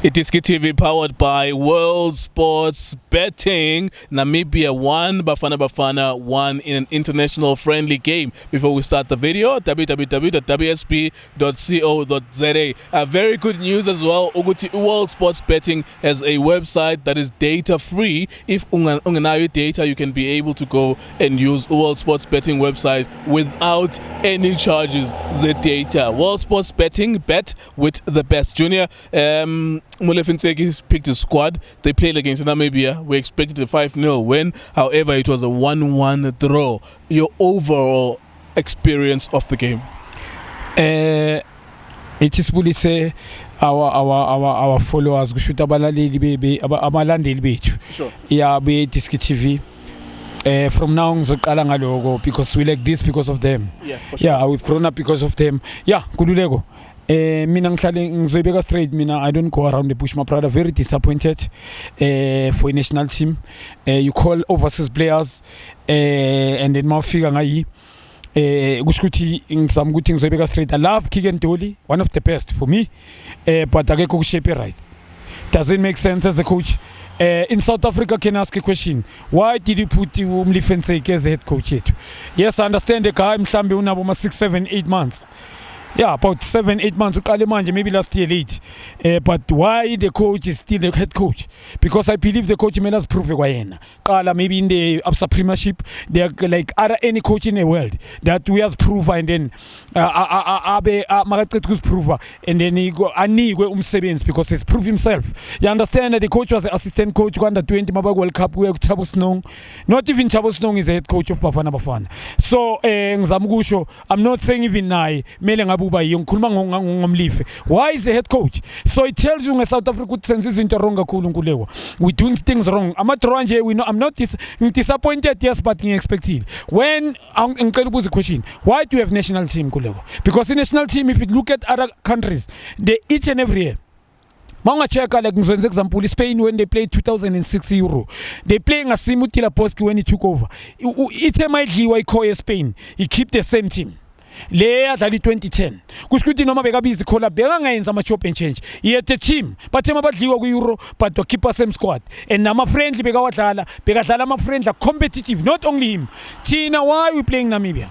iDiskiTV powered by World Sports Betting. Namibia won, Bafana Bafana won in an international friendly game. Before we start the video, www.wsp.co.za. Very good news as well. World Sports Betting has a website that is data free. If ungenayo data, you can be able to go and use World Sports Betting website without any charges. The data. World Sports Betting, bet with the best. Junior, Molefi Ntseki picked his squad. They played against Namibia. We expected a 5-0 win. However, it was a 1-1 draw. Your overall experience of the game? It is fully say our followers go shoot abalandeli bethu. Sure. Yeah, be iDiskiTV. From now ngizoqala ngaloko because we like this because of them. Yeah, for sure. Yeah, we've grown up because of them. Yeah, kululeko. Mina ngihlale ngizoyibeka straight. Mina I don't go around the bush, my brother. Very disappointed for a national team. You call overseas players and then mawufika ngayi kushuthi ngizama ukuthi ngizoyibeka straight. I love Dolly, one of the best for me, but akekho kushape right. Doesn't make sense as a coach. In South Africa, can I ask a question? Why did you put Molefi Ntseki as the head coach? Yes, I understand the guy mhlambe unabo 6, 7, 8 months. Yeah, about 7, 8 months. Maybe last year late. But why the coach is still the head coach? Because I believe the coach must prove it. Maybe in the Absa Premiership, there are like other any coach in the world that we have proven and then prover and then he go because he's proved himself. You understand that the coach was the assistant coach under 20 Mabag World Cup where Thabo Snong, not even Thabo Snong is the head coach of Bafana Bafana. So I'm not saying even now why is the head coach? So it tells you in South Africa senses into wrong. We're doing things wrong. I'm not disappointed, yes, but expected. When the question, why do you have national team? Because the national team, if you look at other countries, they each and every year. Manga check like for example, Spain when they played 2006 Euro, they playing a Simutila Poski when he took over. It's a Spain. He keep the same team. Later than 2010. Kuskuti noma beka busy call up beka ngayenza ama chop and change. Yet the team, but tema badliwa ku Euro, but to keep us same squad. And nama friendly beka wadlala ma friendly competitive, not only him. Tina, why we playing Namibia?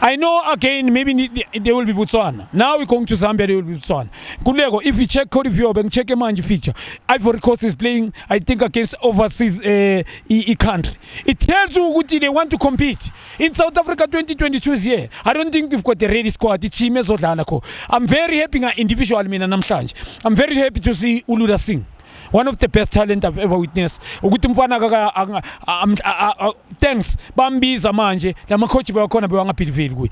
I know again, maybe they will be Botswana. Now we're going to Zambia, they will be Botswana. Kulego, if you check Cody View and check a man feature, Ivory Coast is playing, I think, against overseas country. It tells you what they want to compete. In South Africa 2022 is here. I don't think we've got a ready squad. I'm very happy individual. I'm very happy to see Uluda Singh. One of the best talent I've ever witnessed. Thanks. Bambiza manje. Lama coach bewakona bewangapiliveli kuyi.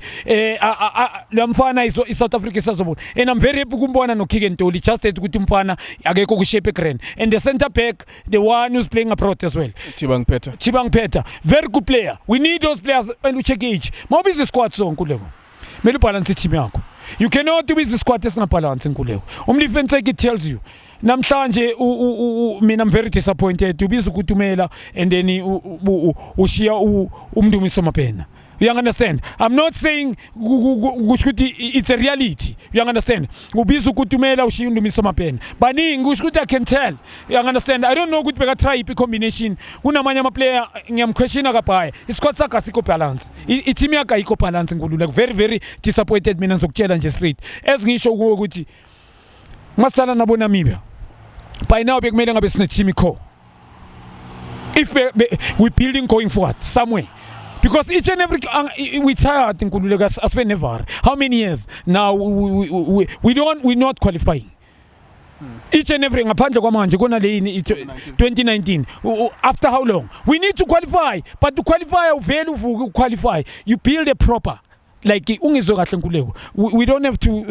Lamfana is South Africa sazobona. And I'm very happy kumbona no Dolly. Just that ukuthi mfana akekho kushape grand. And the center back, the one who's playing abroad as well. Thibang Phete. Very good player. We need those players when we check age. Maybe the squad song kuleko. Melu balance team yako. You cannot do with the squad test na balance kuleko. Molefi Ntseki tells you. Namhlanje I'm very disappointed to be ukutumela and then ushia umndumiso mapena. You understand? I'm not saying it's a reality. You understand? Ubizu kutumela ushia umndumiso mapena. Bani nguskuti I can tell. You understand? I don't know good bega try ipi combination. Una manya player ngam question akapaye. Iskot saka siko balance. Itimi aka iko balance ngulu like very disappointed mina ngizokutshela straight. As ngisho ukuthi masala nabo Namibia. By now, we're making a business team. If we're building going forward somewhere, because each and every we tired in Kululegas as we never. How many years now we're not qualifying. Each and every 2019. After how long? We need to qualify, but to qualify, you build a proper. Like we don't have to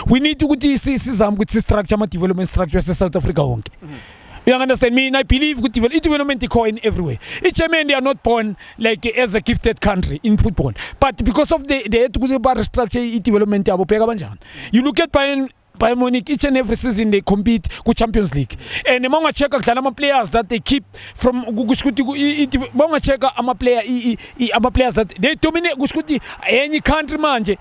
we need to see structure development structure South Africa. You understand me? And I believe good development is going everywhere. Each man they are not born like as a gifted country in football, but because of the structure development, you look at Bayern Munich each and every season they compete ku Champions League. And monga check kudlala ama players that they keep from kushuthi monga check ama players that they dominate kushuthi any country manje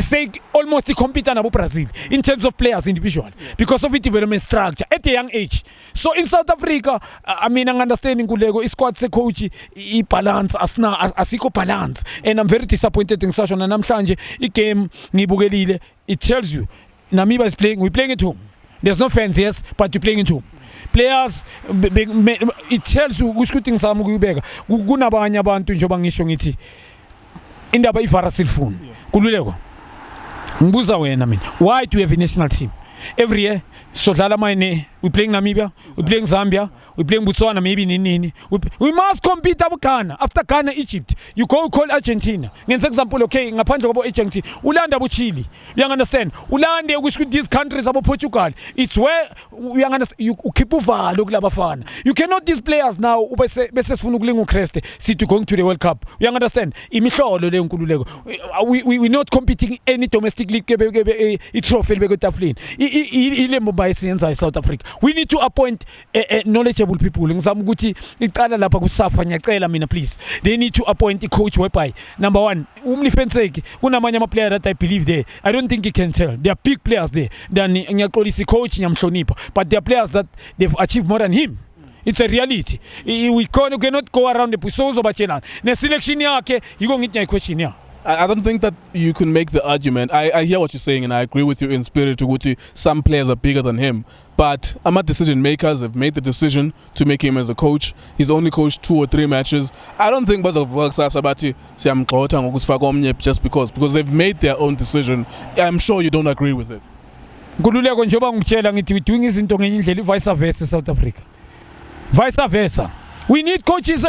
say almost compete nabo Brazil in terms of players individual because of the development structure at a young age. So in South Africa, I mean, I'm understanding kulego squad se coach I balance asiko balance, and I'm very disappointed in such. And namhlanje I game ngibukelile, it tells you Namibia is playing, we're playing at home. There's no fans, yes, but you're playing at home. Players, it tells you kushuthi ngisama ukubeka kunabanye abantu njengoba ngisho ngithi indaba ivara cellphone kululeko ngibuza wena mina, why do you have a national team every year? So we playing Namibia, we playing Zambia, we playing Botswana, maybe nini. We must compete with Ghana. After Ghana, Egypt. You call Argentina. For example, okay, ngaphandle kwabo Argentina, ulanda abo Chile. You understand? Ulande with these countries abo Portugal. It's where you understand. You keep uvalo kula Bafana. You cannot these players now bese sifuna ukulinga uChriste sithi going to the World Cup. You understand? Imihlolo le nkululeko. We not competing any domestic league trophy bekotaflini. Ile by South Africa. We need to appoint knowledgeable people. Ngizama ukuthi iqala lapha COSAFA ngiyacela mina please. They need to appoint a coach whereby number one, Molefi Ntseki kunamanye ama player that I believe there. I don't think he can tell. There are big players there. Then ngiyaxolisa coach ngiyamhlonipha, but there are players that they've achieved more than him. It's a reality. We cannot go around the pusozo bachelana. Ne selection yakhe yiko ngithi question ya. I don't think that you can make the argument. I hear what you're saying and I agree with you in spirit to some players are bigger than him. But Ahmad decision makers have made the decision to make him as a coach. He's only coached 2 or 3 matches. I don't think just because they've made their own decision. I'm sure you don't agree with it. Kululeko njoba ngitshela ngithi we doing izinto ngenye indlela vice versa South Africa. Vice versa. We need coaches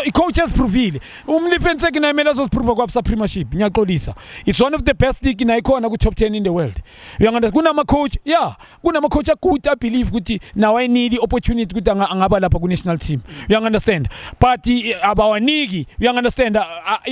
provile. Molefi Ntseki na imela zosiprova kwa premiership. Ngiyaxolisa. It's one of the best league inayikhona ku top 10 in the world. You understand? Kunama coach, yeah, kunama coach akuthi I believe ukuthi now I need the opportunity ukuthi angaba lapha ku national team. You understand? But abawaniki, you understand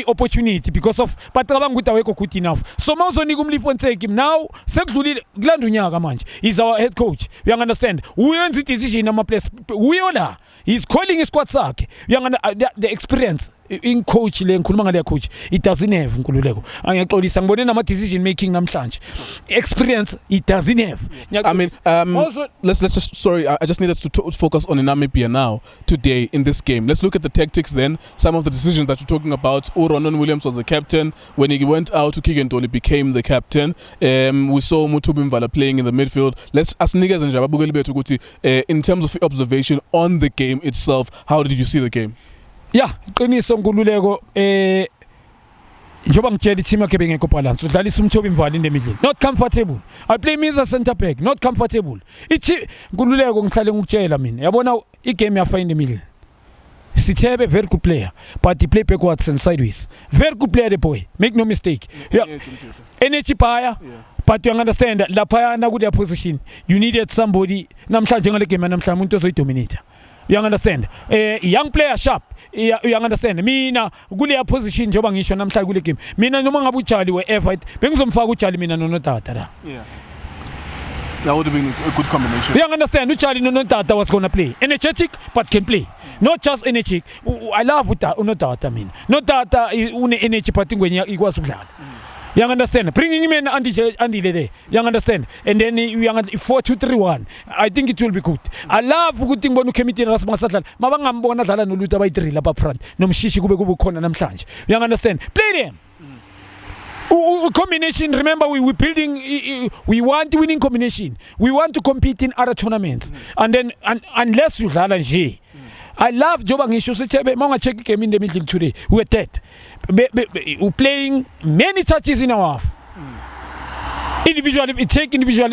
opportunity because of but cabanga ukuthi awekho good enough. So mawuzonika Molefi Ntseki now sekudlulile kulanda unyaka manje. He's our head coach. You understand? Uyenza decision ama place. Uyola. He's calling his squad sakhe. The experience in coach le ngikhuluma ngale coach it doesn't have nkululeko angiyaxolisa ngibone nama decision making namhlanje experience it doesn't have. I mean also, let's just I just need us to focus on Namibia now today in this game. Let's look at the tactics then, some of the decisions that you're talking about. Ronan Williams was the captain. When he went out to Kigentoni became the captain. We saw Mutubi Mvala playing in the midfield. Let's ask niggas and Jababugeli betu kuti in terms of observation on the game itself, how did you see the game? Yeah, qiniso nkululeko njoba ngitshela team yakhe bengekho balance udlalisa uMthobi Mvala in the middle, not comfortable. I play me as a center back, not comfortable. Ithi nkululeko ngihlale ngikutshela mina yabona igame yafa in the middle. Sithebe very good player, but he play backwards and sideways. Very good player the boy, make no mistake. Yeah. Energy buyer. Yeah. But you understand that lapha na ku their position you needed somebody namhlanje ngale game namhlanje umuntu ozoyidominate. You understand? Young player sharp. You understand? Mina kule position njoba ngisho namhlanje kule game. Mina noma ngabe uJali we-F bengizomfaka uJali mina noNodada la. Yeah. That would have been a good combination. You understand? UJali noNodada was going to play. Energetic but can play. Not just energetic. I love uNodada mina. Nodada une energy but ngwenya ikwazi ukudlala. You understand? Bringing him in Andy there. You understand? And then 4-2-3-1. I think it will be good. I love good thing when you came in Rasmasatlan. Mabanga bona dala no luta by 3 up front. No mshishi kube khona namhlanje. You understand? Play them. Combination. Remember, we're building. We want winning combination. We want to compete in other tournaments. And then, unless you dala nje. I love Joba Ngisho Sithebe. Manga check came in the middle today. We were dead. We're playing many touches in our half. Individually, it take individual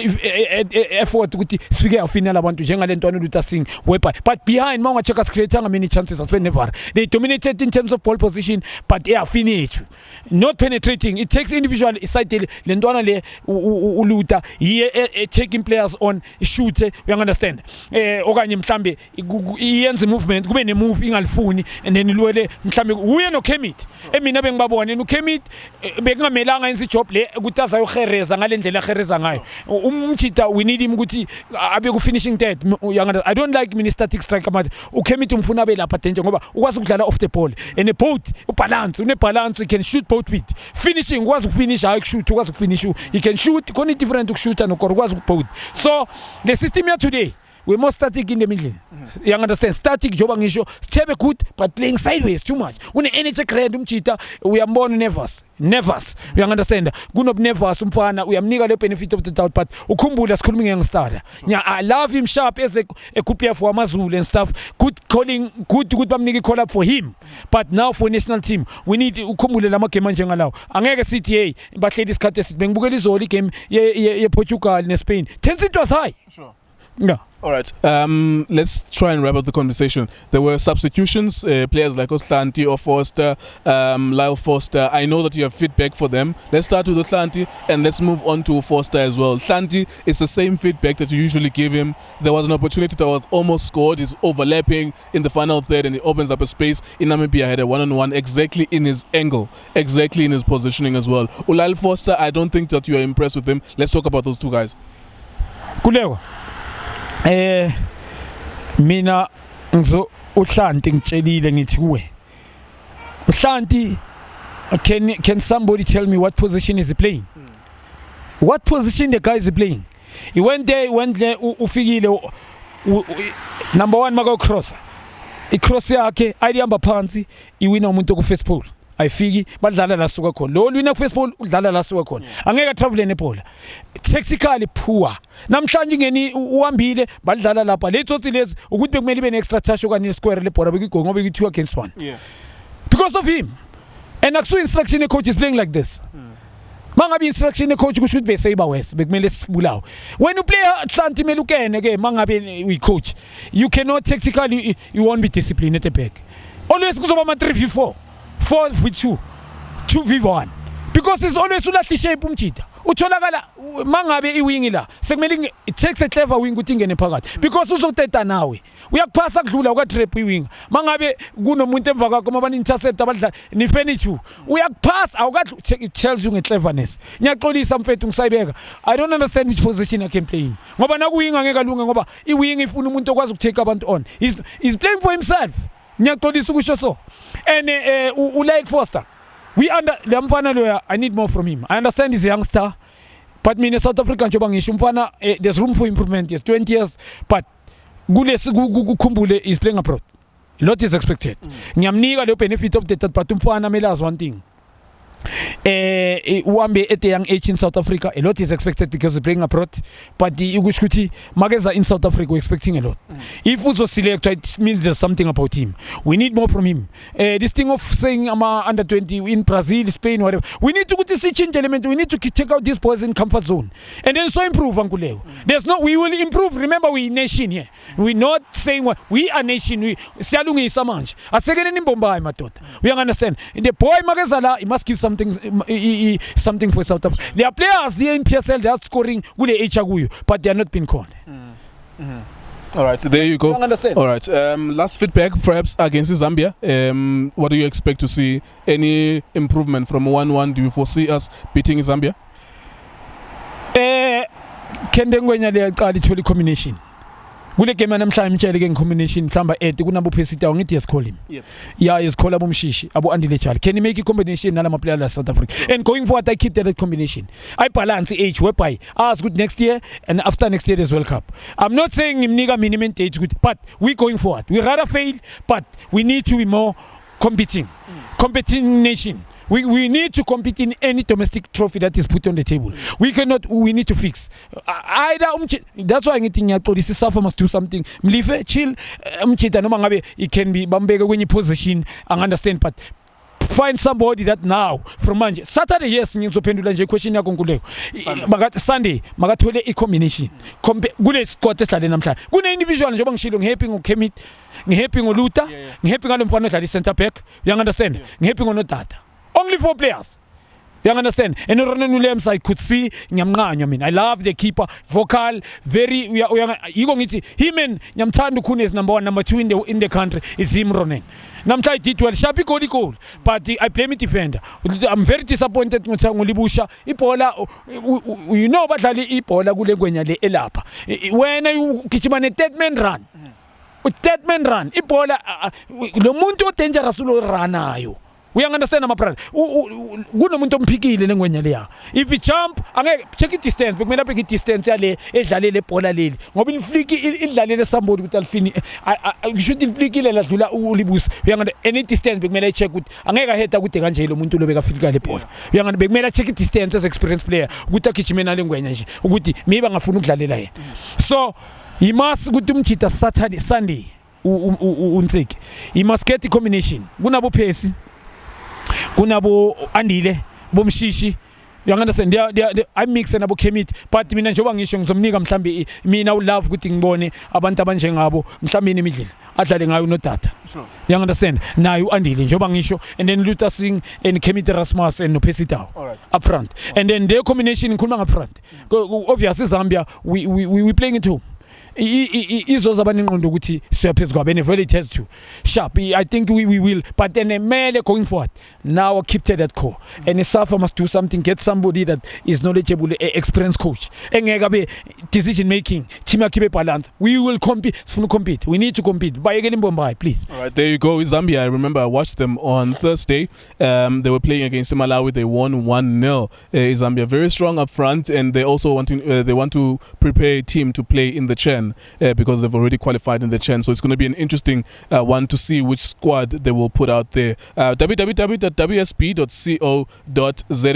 effort to figure out final want to jenga lentwana luta Singh wepa. But behind Manga checkers creating many chances as well never. They dominated in terms of pole position, but they are finished. Not penetrating. It takes individual side lentwana le uluta taking players on shoot. You understand? Okanye mhlambe iyenze movement kube ne move ingalifuni and then ilwele mhlambe uye no Khemit. Emina bengibabone no Khemit bengamelanga enzi job le ukuthi azayohereza ngale ngendlela khereza ngayo umchita we need him ukuthi abe ku finishing third. I don't like static striker manje uKhemit umfuna abe lapha danger ngoba ukwazi ukudlala off the ball and a boat ubalance balance, you can shoot both feet finishing ukwazi ukufinish hayi shoot ukwazi ukufinish he can shoot koni different ukushoot ukwazi ukboth. So the system here today we're more static in the middle. You understand? Static job ngisho Sithebe good but playing sideways too much. Une energy create umchita we are more nervous. You understand? Kunob nervous umfana uyamnika le benefit of the doubt but ukhumbula sikhuluma ngengstarter. Yeah, I love him sharp as a kupia for Amazulu and stuff. Good calling, good bamniki call up for him. But now for national team we need ukhumbule lama game manje ngalawo. Angeke CTA but ladies cut this bengibukela izoli game ye Portugal ne Spain. 10 it was high. Sure. Yeah. All right. Let's try and wrap up the conversation. There were substitutions, players like Oslanti or Forster, Lyle Forster. I know that you have feedback for them. Let's start with Oslanti and let's move on to Forster as well. Oslanti is the same feedback that you usually give him. There was an opportunity that was almost scored. He's overlapping in the final third and he opens up a space. In Namibia, had a one-on-one exactly in his angle, exactly in his positioning as well. Lyle Forster, I don't think that you are impressed with him. Let's talk about those two guys. Kulewa. Mina ngizo uHlanti ngitshelile ngithi kuwe uHlanti can somebody tell me what position is he playing? What position the guy is playing? He went there ufikile number 1 maka cross icross yakhe ayihamba phansi iwina umuntu ku first pole ayifiki badlala la suka khona lo wina ku first pole udlala la suka khona angeke travel nebhola technically poor namhlanje ngeni uhambile badlala lapha letsotsi lezi ukuthi bekumele ibe neextra touch okanye square lebhola bekigo ngoba beku2 against 1 because of him and akusu instruction the coach is playing like this mangabe instruction the coach kusho ukuthi bese iba west bekumele sibulawe when you play Atlanti melukene ke mangabe we coach you cannot technically you won't be disciplined at the back always kuzoba ma 3v4 4v2 2v1 because it's always ulathi shape umchita utholakala mangabe iwing la sekumele it takes a clever wing ukuthi ingene phakathi because uzoteta nawe uyakuphasa kudlula uka trap iwing mangabe kunomuntu emva kwakho mabani intercept abadla ni furniture uyakuphasa awukathi it tells you ngecleverness ngiyaxolisa mfethu ngisayibeka I don't understand which position I can play him ngoba nakuwing angeke alunga ngoba iwing ifuna umuntu okwazi ukutake abantu on he's playing for himself ngiyaxolisa ukusho so and uLyle Forster we under lamfana loya I need more from him. I understand he's a youngster but mina South African njoba ngisho umfana there's room for improvement. Yes 20 years but kukhumbule is playing abroad. A lot is expected. Ngiyamnika le benefit of the but umfana mele as one thing. Uhambe at a young age in South Africa a lot is expected because he's playing abroad but the ukushuthi mageza in South Africa we're expecting a lot. If Uzo select it means there's something about him. We need more from him. This thing of saying I'm under 20 in Brazil, Spain, whatever. We need to go to see change element. We need to take out these boys in comfort zone and then so improve Ankuleo. There's no we will improve. Remember we nation here. We're not saying what we are nation. We Sialungi Samanj. A second in Bombay matot. We understand. The boy magazala he must give something for South Africa. There are players there in PSL that are scoring with the Echaguyu, but they are not being called. All right, so there you go. I understand. All right, last feedback perhaps against Zambia. What do you expect to see? Any improvement from 1-1? Do you foresee us beating Zambia? Kende ngwenya le qali tholi combination. Kule game namhlanje imtshele ke combination mhlamba kunabo phesita ngithi yes call him. Yeah, yes call abomshishi abo andile chali. Can he make a combination nalama players la South Africa? And going forward I keep that combination. I balance age whereby as good next year and after next year as World Cup. I'm not saying him nigga minimum age good but we going forward. We rather fail but we need to be more competing nation. We need to compete in any domestic trophy that is put on the table. We need to fix. That's why I think COSAFA must do something. Mlife, chill, mchita no mangabe, it can be bambega when you position and understand, but find somebody that now from manje. Saturday, yes, ngizophendula nje question yakho Nkuleko. Sunday, makathole I combination. Kule squad esidlale namhlanje. Kune individual njengoba ngishilo ngihappy ngoKhemit, ngihappy ngoLuta, ngihappy ngalo mfana odlala center back. You understand? Ngihappy ngoNodada. Only 4 players. You understand? And Ronan Williams, I could see Nyamnganyo. I mean, I love the keeper, vocal, very. Him and Nyamtandu Kune is number 1, number 2 in the country. Is him Ronan. Namtai did well. Sharpie goal, but I play me defender. I'm very disappointed with Ngolibusha. Ipola, you know, but Ipola Gulegwenya elapa. When you kichimane dead run. Dead run. Ipola, Lomunto dangerous rana you. We understand my brother. Good muntu mpikile lengwenya leya. If we jump, check it distance. Bekumela pick distance yale edlalele bola leli. Ngoba infliki idlalele somebody ukuthi alfini. You should inflikile la dlula ulibus. Uyangana any distance bekumela check ukuthi angeke aheta ukuthi kanje lo muntu lo bekafika le bola. Uyangana bekumela check it distance as experience player ukuthi agijimena lengwenya nje ukuthi maybe angafuna ukudlalela yena. So he must ukuthi umchita Saturday Sunday Ntseki. He must get the combination. Kunabo phesi. Kunabo andile bomshishi. You understand? I mix and abo chemit, but mina njoba ngisho ngizomnika mhlambi mina ulove ukuthi ngibone abantu abanje ngabo mhlambi nemidlalo adlale ngayo Nodada. Sure. You understand? Nayo andile njoba ngisho, and then Luther Singh and Chemit Rasmus and Nopesitao up front. And then their combination ngikhuluma up front. Obviously Zambia we playing it home. Izozaba nengqondo ukuthi siyaphezulu kwabene very test to sharp. I think we will, but then mele going forward now keep to that core, and COSAFA must do something, get somebody that is knowledgeable, experienced coach, engeke be decision making chima kibe balance. We will compete, we need to compete by please. All right, there you go. Zambia, I remember I watched them on Thursday. They were playing against Malawi. They won 1-0. Zambia very strong up front, and they also want to prepare a team to play in the CHAN. Because they've already qualified in the CHAN, so it's going to be an interesting one to see which squad they will put out there. www.wsb.co.za.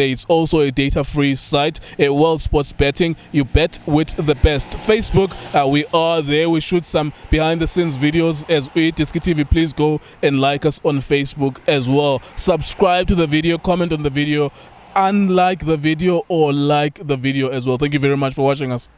It's also a data-free site, a world sports betting. You bet with the best. Facebook, we are there. We shoot some behind-the-scenes videos as iDiskiTV. Please go and like us on Facebook as well. Subscribe to the video, comment on the video, unlike the video, or like the video as well. Thank you very much for watching us.